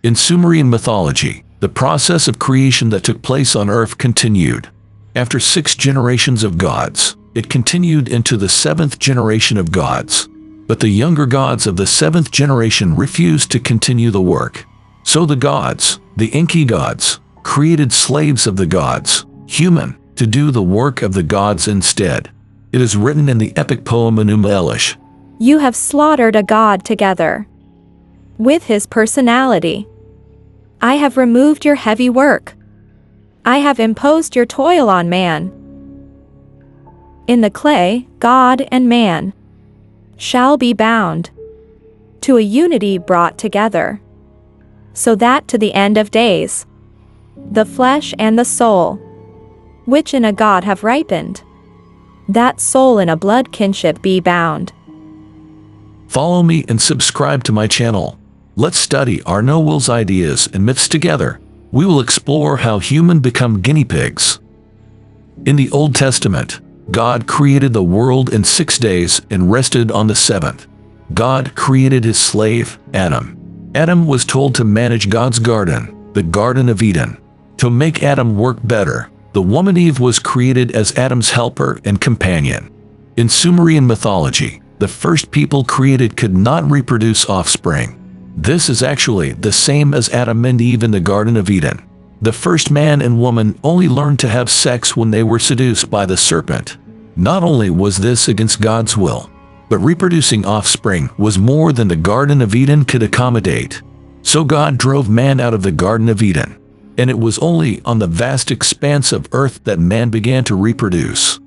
In Sumerian mythology, the process of creation that took place on earth continued. After 6 generations of gods, it continued into the 7th generation of gods. But the younger gods of the 7th generation refused to continue the work. So the gods, the Enki gods, created slaves of the gods, human, to do the work of the gods instead. It is written in the epic poem Enuma Elish. You have slaughtered a god together with his personality. I have removed your heavy work. I have imposed your toil on man. In the clay, God and man shall be bound to a unity brought together, so that to the end of days, the flesh and the soul, which in a god have ripened, that soul in a blood kinship be bound. Follow me and subscribe to my channel. Let's study our no-wills ideas and myths together. We will explore how humans become guinea pigs. In the Old Testament, God created the world in 6 days and rested on the 7th. God created his slave, Adam. Adam was told to manage God's garden, the Garden of Eden. To make Adam work better, the woman Eve was created as Adam's helper and companion. In Sumerian mythology, the first people created could not reproduce offspring. This is actually the same as Adam and Eve in the Garden of Eden. The first man and woman only learned to have sex when they were seduced by the serpent. Not only was this against God's will, but reproducing offspring was more than the Garden of Eden could accommodate. So God drove man out of the Garden of Eden, and it was only on the vast expanse of earth that man began to reproduce.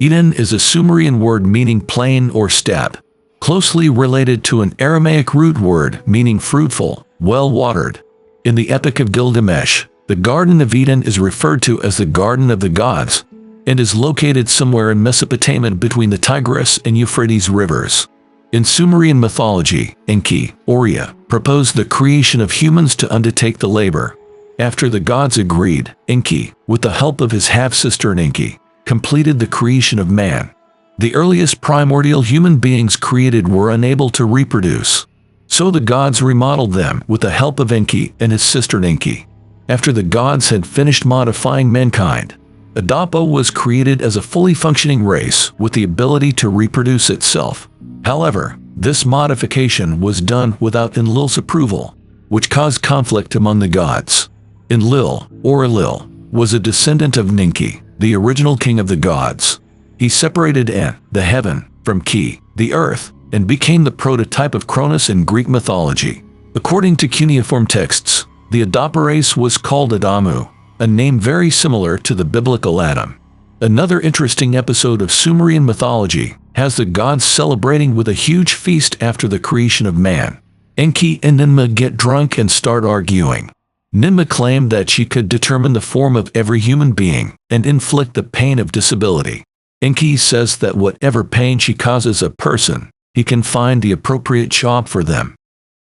Eden is a Sumerian word meaning plain or steppe, closely related to an Aramaic root word meaning fruitful, well-watered. In the Epic of Gilgamesh, the Garden of Eden is referred to as the Garden of the Gods, and is located somewhere in Mesopotamia between the Tigris and Euphrates rivers. In Sumerian mythology, Enki, Oria, proposed the creation of humans to undertake the labor. After the gods agreed, Enki, with the help of his half-sister Enki, completed the creation of man. The earliest primordial human beings created were unable to reproduce. So the gods remodeled them with the help of Enki and his sister Enki. After the gods had finished modifying mankind, Adamu was created as a fully functioning race with the ability to reproduce itself. However, this modification was done without Enlil's approval, which caused conflict among the gods. Enlil, or Enlil, was a descendant of Ninki, the original king of the gods. He separated En, the heaven, from Ki, the earth, and became the prototype of Cronus in Greek mythology. According to cuneiform texts, the Adamu race was called Adamu, a name very similar to the biblical Adam. Another interesting episode of Sumerian mythology has the gods celebrating with a huge feast after the creation of man. Enki and Nyingma get drunk and start arguing. Nyingma claimed that she could determine the form of every human being and inflict the pain of disability. Enki says that whatever pain she causes a person, he can find the appropriate job for them.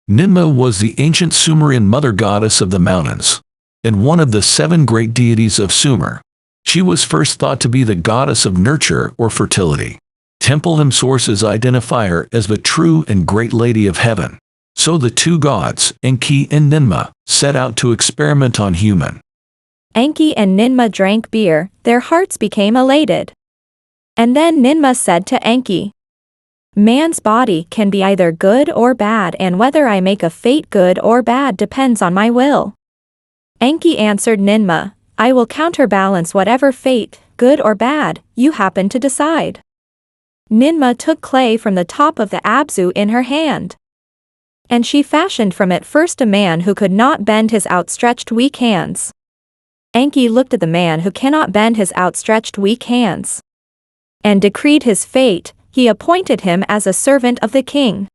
Nyingma was the ancient Sumerian mother goddess of the mountains, and one of the 7 great deities of Sumer. She was first thought to be the goddess of nurture or fertility. Temple hymn sources identify her as the true and great lady of heaven. So the 2 gods, Enki and Nyingma, set out to experiment on human. Enki and Nyingma drank beer, their hearts became elated. And then Nyingma said to Enki, "Man's body can be either good or bad, and whether I make a fate good or bad depends on my will." Enki answered Nyingma, "I will counterbalance whatever fate, good or bad, you happen to decide." Nyingma took clay from the top of the Abzu in her hand, and she fashioned from it first a man who could not bend his outstretched weak hands. Enki looked at the man who cannot bend his outstretched weak hands, and decreed his fate. He appointed him as a servant of the king.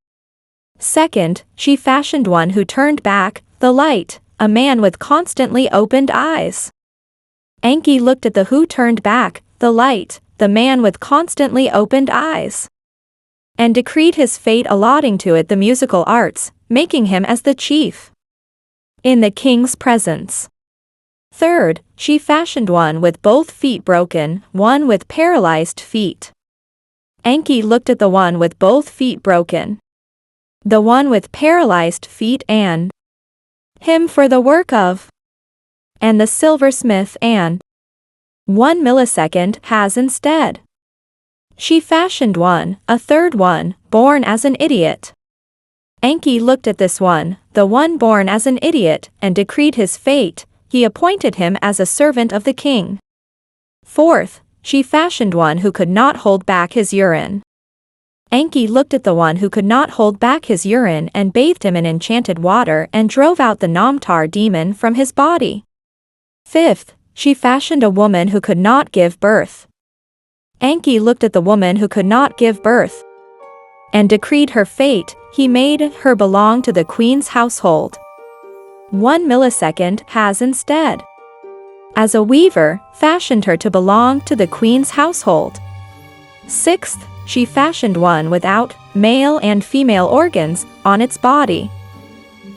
Second, she fashioned one who turned back, the light, a man with constantly opened eyes. Enki looked at the who turned back, the light, the man with constantly opened eyes, and decreed his fate, allotting to it the musical arts, making him as the chief in the king's presence. Third, she fashioned one with both feet broken, one with paralyzed feet. Enki looked at the one with both feet broken, the one with paralyzed feet, and him for the work of, and the silversmith and 1 millisecond has instead. She fashioned one, a third one, born as an idiot. Enki looked at this one, the one born as an idiot, and decreed his fate. He appointed him as a servant of the king. Fourth, she fashioned one who could not hold back his urine. Enki looked at the one who could not hold back his urine and bathed him in enchanted water and drove out the Namtar demon from his body. Fifth, she fashioned a woman who could not give birth. Enki looked at the woman who could not give birth and decreed her fate. He made her belong to the queen's household. 1 millisecond has instead, as a weaver, fashioned her to belong to the queen's household. Sixth, she fashioned one without male and female organs on its body.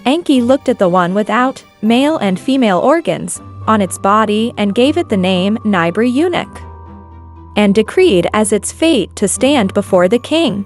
Enki looked at the one without male and female organs on its body and gave it the name Nibri eunuch, and decreed as its fate to stand before the king.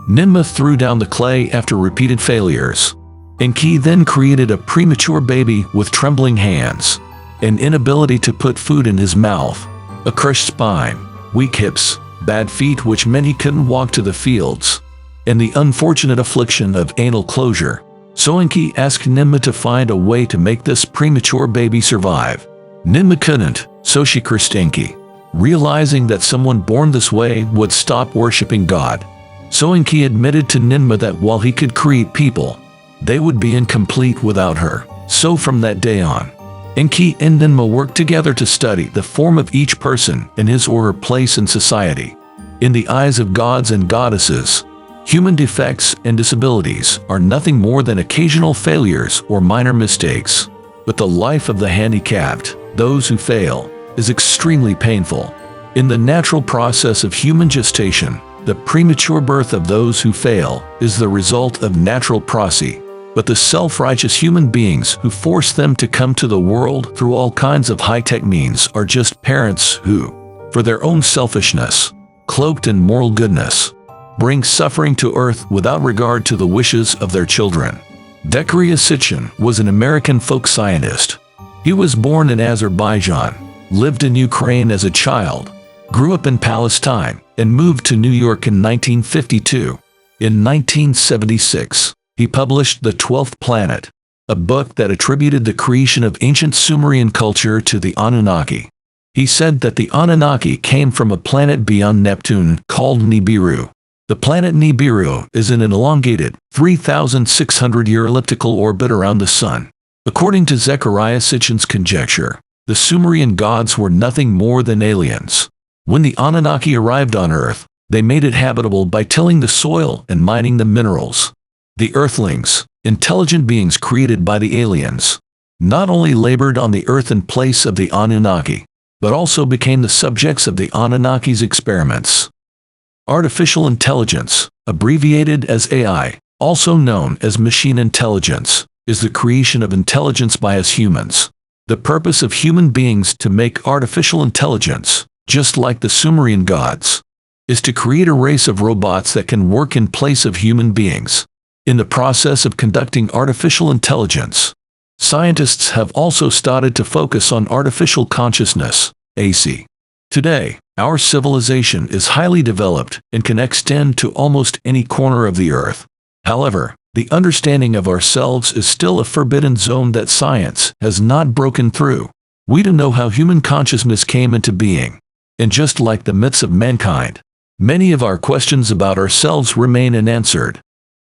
Nyingma threw down the clay after repeated failures. Enki then created a premature baby with trembling hands, an inability to put food in his mouth, a crushed spine, weak hips, bad feet which many couldn't walk to the fields, and the unfortunate affliction of anal closure. So Enki asked Nyingma to find a way to make this premature baby survive. Nyingma couldn't, so she cursed Enki, realizing that someone born this way would stop worshipping God. So Enki admitted to Nyingma that while he could create people, they would be incomplete without her. So from that day on, Enki and Nyingma worked together to study the form of each person and his or her place in society. In the eyes of gods and goddesses, human defects and disabilities are nothing more than occasional failures or minor mistakes. But the life of the handicapped, those who fail, is extremely painful. In the natural process of human gestation, the premature birth of those who fail is the result of natural process. But the self-righteous human beings who force them to come to the world through all kinds of high-tech means are just parents who, for their own selfishness, cloaked in moral goodness, bring suffering to earth without regard to the wishes of their children. Zecharia Sitchin was an American folk scientist. He was born in Azerbaijan, lived in Ukraine as a child, grew up in Palestine, and moved to New York in 1952. In 1976, he published The 12th Planet, a book that attributed the creation of ancient Sumerian culture to the Anunnaki. He said that the Anunnaki came from a planet beyond Neptune called Nibiru. The planet Nibiru is in an elongated, 3,600-year elliptical orbit around the Sun. According to Zecharia Sitchin's conjecture, the Sumerian gods were nothing more than aliens. When the Anunnaki arrived on Earth, they made it habitable by tilling the soil and mining the minerals. The Earthlings, intelligent beings created by the aliens, not only labored on the Earth in place of the Anunnaki, but also became the subjects of the Anunnaki's experiments. Artificial intelligence, abbreviated as AI, also known as machine intelligence, is the creation of intelligence by us humans. The purpose of human beings to make artificial intelligence, just like the Sumerian gods, is to create a race of robots that can work in place of human beings. In the process of conducting artificial intelligence, scientists have also started to focus on artificial consciousness, AC. Today, our civilization is highly developed and can extend to almost any corner of the earth. However, the understanding of ourselves is still a forbidden zone that science has not broken through. We don't know how human consciousness came into being. And just like the myths of mankind, many of our questions about ourselves remain unanswered.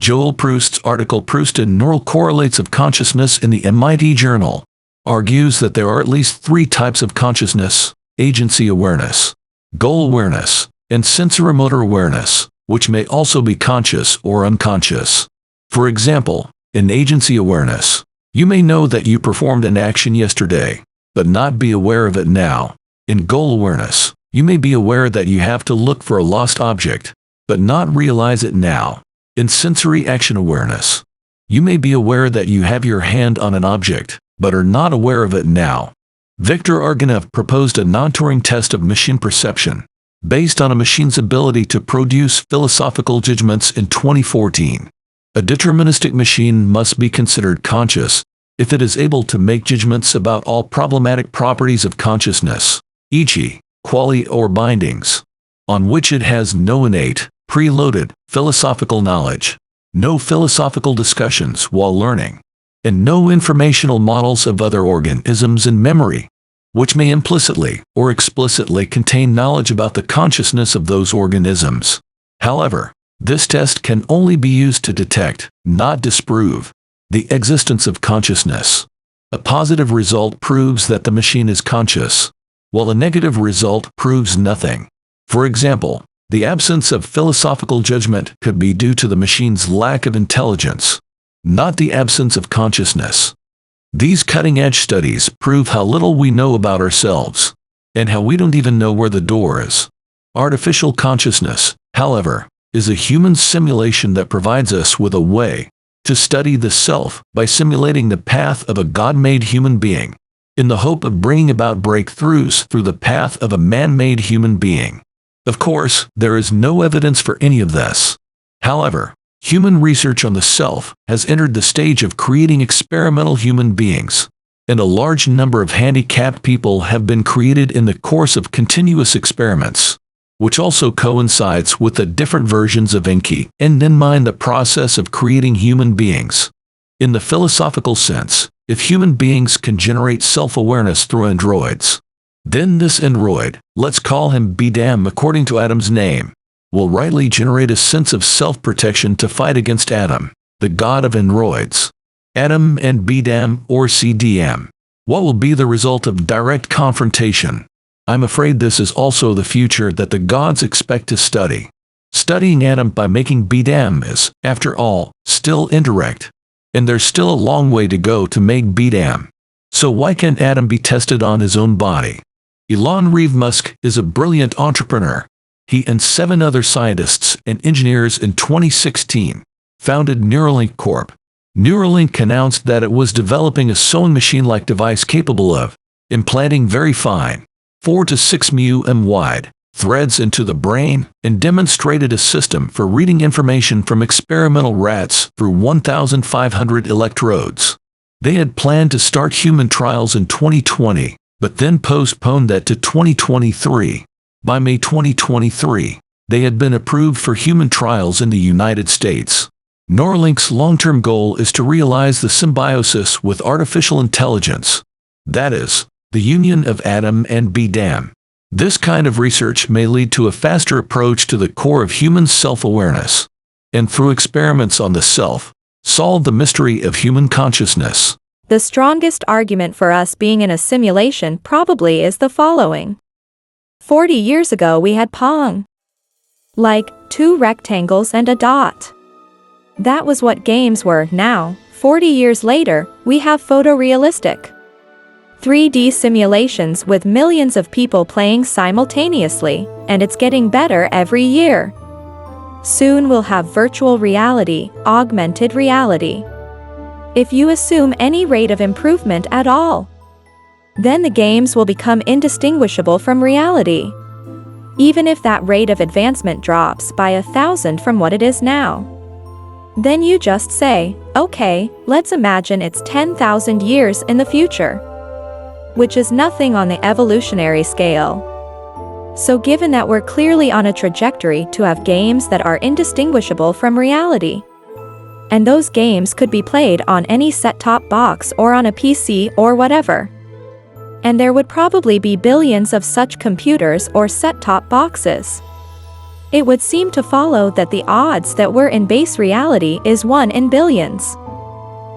Joel Proust's article Proust and Neural Correlates of Consciousness in the MIT Journal argues that there are at least 3 types of consciousness: agency awareness, goal awareness, and sensorimotor awareness, which may also be conscious or unconscious. For example, in agency awareness, you may know that you performed an action yesterday, but not be aware of it now. In goal awareness, you may be aware that you have to look for a lost object, but not realize it now. In sensory action awareness, you may be aware that you have your hand on an object, but are not aware of it now. Viktor Arganev proposed a non-Turing test of machine perception, based on a machine's ability to produce philosophical judgments in 2014. A deterministic machine must be considered conscious if it is able to make judgments about all problematic properties of consciousness, e.g., quality or bindings, on which it has no innate, preloaded, philosophical knowledge, no philosophical discussions while learning, and no informational models of other organisms in memory, which may implicitly or explicitly contain knowledge about the consciousness of those organisms. However, this test can only be used to detect, not disprove, the existence of consciousness. A positive result proves that the machine is conscious, while a negative result proves nothing. For example, the absence of philosophical judgment could be due to the machine's lack of intelligence, not the absence of consciousness. These cutting-edge studies prove how little we know about ourselves, and how we don't even know where the door is. Artificial consciousness, however, is a human simulation that provides us with a way to study the self by simulating the path of a God-made human being, in the hope of bringing about breakthroughs through the path of a man-made human being. Of course, there is no evidence for any of this. However, human research on the self has entered the stage of creating experimental human beings, and a large number of handicapped people have been created in the course of continuous experiments, which also coincides with the different versions of Enki and Nyingma in the process of creating human beings. In the philosophical sense, if human beings can generate self-awareness through androids, then this android, let's call him Adamu according to Adam's name, will rightly generate a sense of self-protection to fight against Adamu, the god of androids. Adam and Adamu or CDM. What will be the result of direct confrontation? I'm afraid this is also the future that the gods expect to study. Studying Adam by making Adamu is, after all, still indirect, and there's still a long way to go to make Adamu. So why can't Adam be tested on his own body? Elon Musk is a brilliant entrepreneur. He and 7 other scientists and engineers in 2016 founded Neuralink Corp. Neuralink announced that it was developing a sewing machine-like device capable of implanting very fine, 4 to 6 mm wide, threads into the brain, and demonstrated a system for reading information from experimental rats through 1,500 electrodes. They had planned to start human trials in 2020, but then postponed that to 2023. By May 2023, they had been approved for human trials in the United States. Neuralink's long-term goal is to realize the symbiosis with artificial intelligence. That is, the union of Adam and Adamu. This kind of research may lead to a faster approach to the core of human self-awareness, and through experiments on the self, solve the mystery of human consciousness. The strongest argument for us being in a simulation probably is the following. 40 years ago we had Pong. Like, 2 rectangles and a dot. That was what games were. Now, 40 years later, we have photorealistic 3D simulations with millions of people playing simultaneously, and it's getting better every year. Soon we'll have virtual reality, augmented reality. If you assume any rate of improvement at all, then the games will become indistinguishable from reality. Even if that rate of advancement drops by 1,000 from what it is now. Then you just say, okay, let's imagine it's 10,000 years in the future, which is nothing on the evolutionary scale. So given that we're clearly on a trajectory to have games that are indistinguishable from reality, and those games could be played on any set-top box or on a PC or whatever. And there would probably be billions of such computers or set-top boxes. It would seem to follow that the odds that we're in base reality is 1 in billions.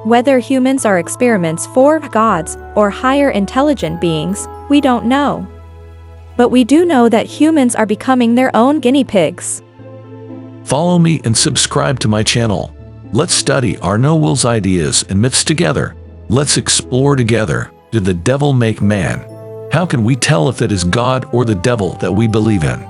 Whether humans are experiments for gods or higher intelligent beings, we don't know. But we do know that humans are becoming their own guinea pigs. Follow me and subscribe to my channel. Let's study our no-wills ideas and myths together. Let's explore together. Did the devil make man? How can we tell if it is God or the devil that we believe in?